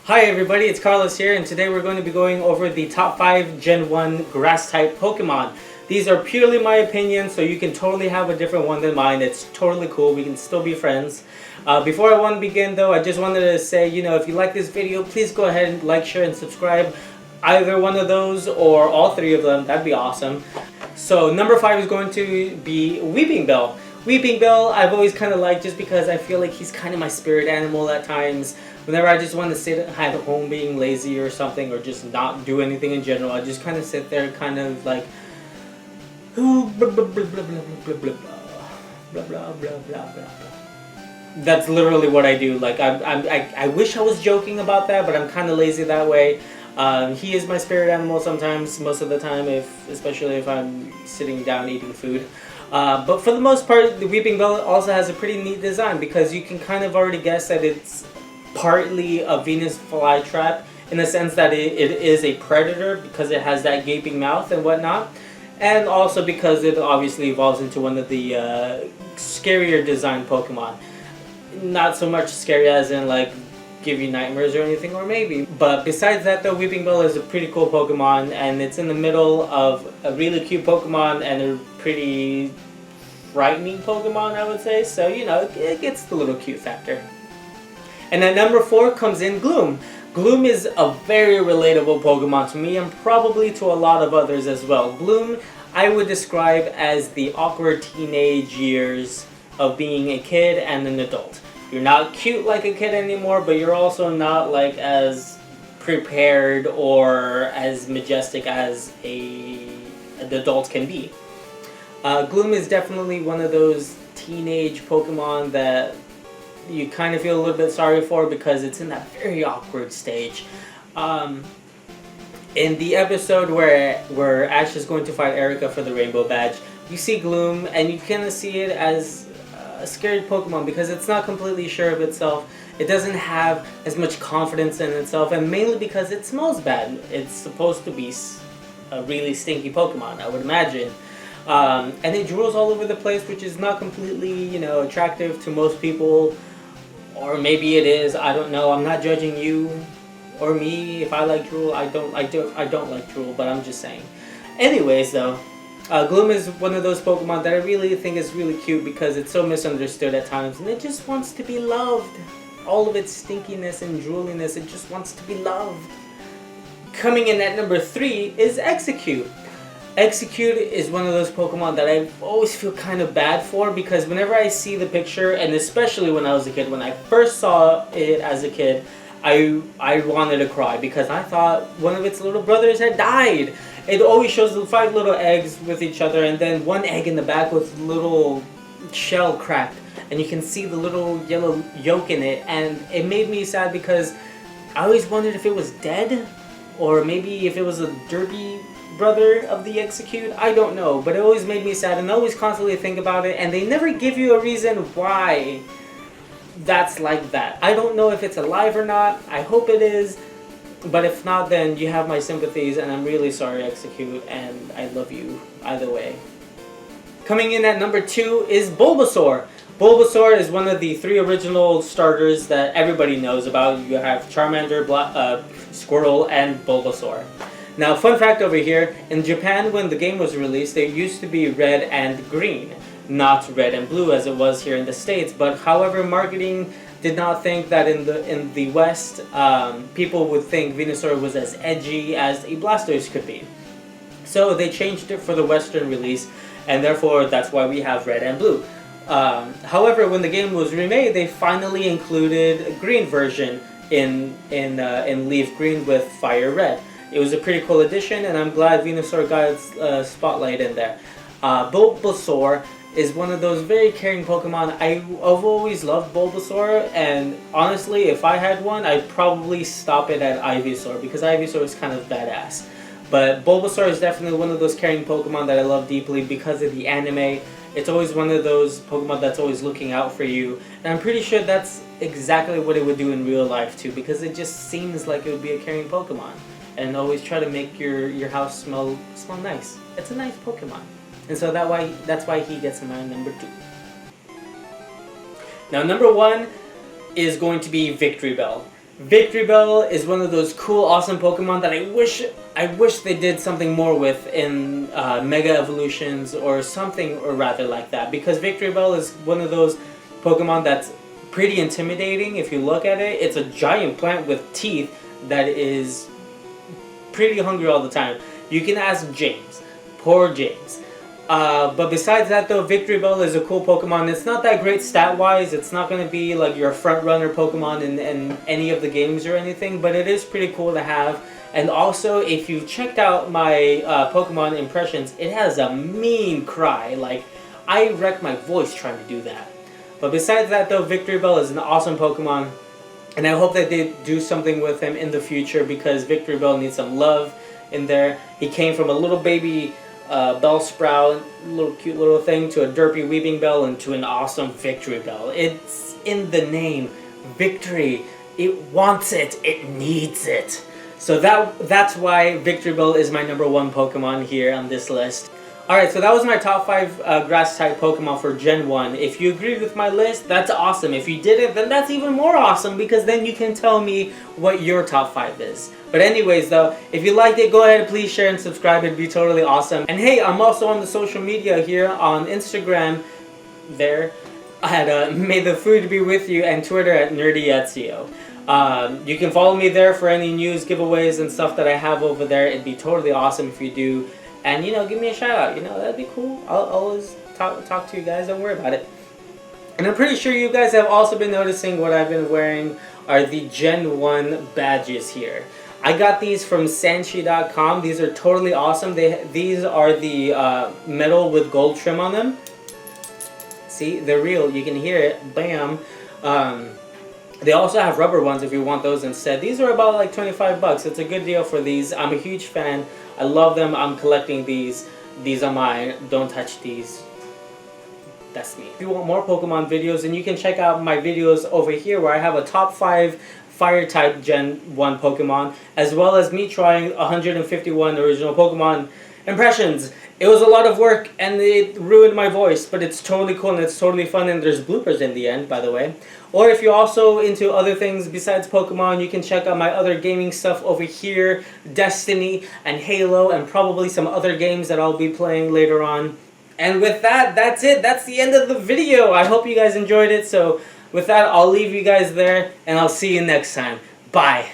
Hi everybody, it's Carlos here, and today we're going to be going over the top 5 Gen 1 Grass-type Pokemon. These are purely my opinion, so you can totally have a different one than mine. It's totally cool. We can still be friends. Before I want to begin though, I just wanted to say, if you like this video, please go ahead and like, share, and subscribe. Either one of those or all three of them, that'd be awesome. So number 5 is going to be Belle. Belle, I've always kind of liked just because I feel like he's kind of my spirit animal at times. Whenever I just want to sit at home being lazy or something, or just not do anything in general, I just kind of sit there kind of like, blah blah blah blah blah blah blah blah blah blah blah blah. That's literally what I do. Like I wish I was joking about that, but I'm kind of lazy that way. He is my spirit animal sometimes, most of the time, especially if I'm sitting down eating food. But for the most part, the Weeping Belle also has a pretty neat design because you can kind of already guess that it's partly a Venus flytrap in the sense that it is a predator because it has that gaping mouth and whatnot, and also because it obviously evolves into one of the scarier designed Pokemon. Not so much scary as in like give you nightmares or anything, or maybe. But besides that though, Weeping Belle is a pretty cool Pokemon, and it's in the middle of a really cute Pokemon and a pretty frightening Pokemon, I would say. So, it gets the little cute factor. And at number 4 comes in Gloom. Gloom is a very relatable Pokemon to me and probably to a lot of others as well. Gloom, I would describe as the awkward teenage years of being a kid and an adult. You're not cute like a kid anymore, but you're also not like as prepared or as majestic as an adult can be. Gloom is definitely one of those teenage Pokemon that you kind of feel a little bit sorry for because it's in that very awkward stage. In the episode where Ash is going to fight Erica for the Rainbow Badge, you see Gloom and you kind of see it as a scared Pokemon because it's not completely sure of itself. It doesn't have as much confidence in itself, and mainly because it smells bad. It's supposed to be a really stinky Pokemon, I would imagine. And it drools all over the place, which is not completely, attractive to most people. Or maybe it is. I don't know. I'm not judging you or me if I like drool. I don't like drool, but I'm just saying. Anyways, though, Gloom is one of those Pokemon that I really think is really cute because it's so misunderstood at times, and it just wants to be loved. All of its stinkiness and drooliness, it just wants to be loved. Coming in at number 3 is Execute. Execute is one of those Pokemon that I always feel kind of bad for because whenever I see the picture, and especially when I was a kid, when I first saw it as a kid, I wanted to cry because I thought one of its little brothers had died. It always shows the 5 little eggs with each other, and then one egg in the back with little shell cracked, and you can see the little yellow yolk in it, and it made me sad because I always wondered if it was dead, or maybe if it was a derpy brother of the Execute. I don't know, but it always made me sad, and I always constantly think about it, and they never give you a reason why that's like that. I don't know if it's alive or not. I hope it is, but if not, then you have my sympathies, and I'm really sorry, Execute, and I love you either way. Coming in at number 2 is Bulbasaur. Bulbasaur is one of the 3 original starters that everybody knows about. You have Charmander, Squirtle, and Bulbasaur. Now, fun fact over here, in Japan when the game was released, it used to be red and green, not red and blue as it was here in the States. But however, marketing did not think that in the West, people would think Venusaur was as edgy as a Blastoise could be. So they changed it for the Western release, and therefore that's why we have red and blue. However, when the game was remade, they finally included a green version in Leaf Green with Fire Red. It was a pretty cool addition, and I'm glad Venusaur got its spotlight in there. Bulbasaur is one of those very caring Pokemon. I've always loved Bulbasaur, and honestly, if I had one, I'd probably stop it at Ivysaur, because Ivysaur is kind of badass. But Bulbasaur is definitely one of those caring Pokemon that I love deeply because of the anime. It's always one of those Pokemon that's always looking out for you, and I'm pretty sure that's exactly what it would do in real life too, because it just seems like it would be a caring Pokemon. And always try to make your house smell nice. It's a nice Pokemon. And so that's why he gets my number 2. Now number 1 is going to be Victreebel. Victreebel is one of those cool, awesome Pokemon that I wish they did something more with in Mega Evolutions or something, or rather like that. Because Victreebel is one of those Pokemon that's pretty intimidating if you look at it. It's a giant plant with teeth that is pretty hungry all the time. You can ask James. Poor James. But besides that though, Victreebel is a cool Pokemon. It's not that great stat-wise. It's not going to be like your front-runner Pokemon in any of the games or anything, but it is pretty cool to have. And also, if you've checked out my Pokemon impressions, it has a mean cry. Like, I wrecked my voice trying to do that. But besides that though, Victreebel is an awesome Pokemon. And I hope that they do something with him in the future, because Victreebel needs some love in there. He came from a little baby Belle Sprout, little cute little thing, to a derpy Weeping Bell, and to an awesome Victreebel. It's in the name, victory. It wants it. It needs it. So that's why Victreebel is my #1 Pokemon here on this list. Alright, so that was my top 5 Grass-type Pokemon for Gen 1. If you agreed with my list, that's awesome. If you didn't, then that's even more awesome, because then you can tell me what your top 5 is. But anyways though, if you liked it, go ahead and please share and subscribe. It'd be totally awesome. And hey, I'm also on the social media here on Instagram there at May the Food Be With You, and Twitter at NerdyEtzio. You can follow me there for any news, giveaways, and stuff that I have over there. It'd be totally awesome if you do. And, you know, give me a shout out. You know, that'd be cool. I'll always talk to you guys. Don't worry about it. And I'm pretty sure you guys have also been noticing what I've been wearing are the Gen 1 badges here. I got these from Sanchi.com. These are totally awesome. These are the metal with gold trim on them. See, they're real. You can hear it. Bam. They also have rubber ones if you want those instead. These are about like 25 bucks. It's a good deal for these. I'm a huge fan. I love them. I'm collecting these. These are mine. Don't touch these. That's me. If you want more Pokemon videos, then you can check out my videos over here where I have a top 5 Fire-type Gen 1 Pokemon, as well as me trying 151 original Pokemon impressions. It was a lot of work and it ruined my voice, but it's totally cool and it's totally fun, and there's bloopers in the end, by the way. Or if you're also into other things besides Pokemon, you can check out my other gaming stuff over here, Destiny and Halo, and probably some other games that I'll be playing later on. And with that, that's it. That's the end of the video. I hope you guys enjoyed it. So with that, I'll leave you guys there, and I'll see you next time. Bye.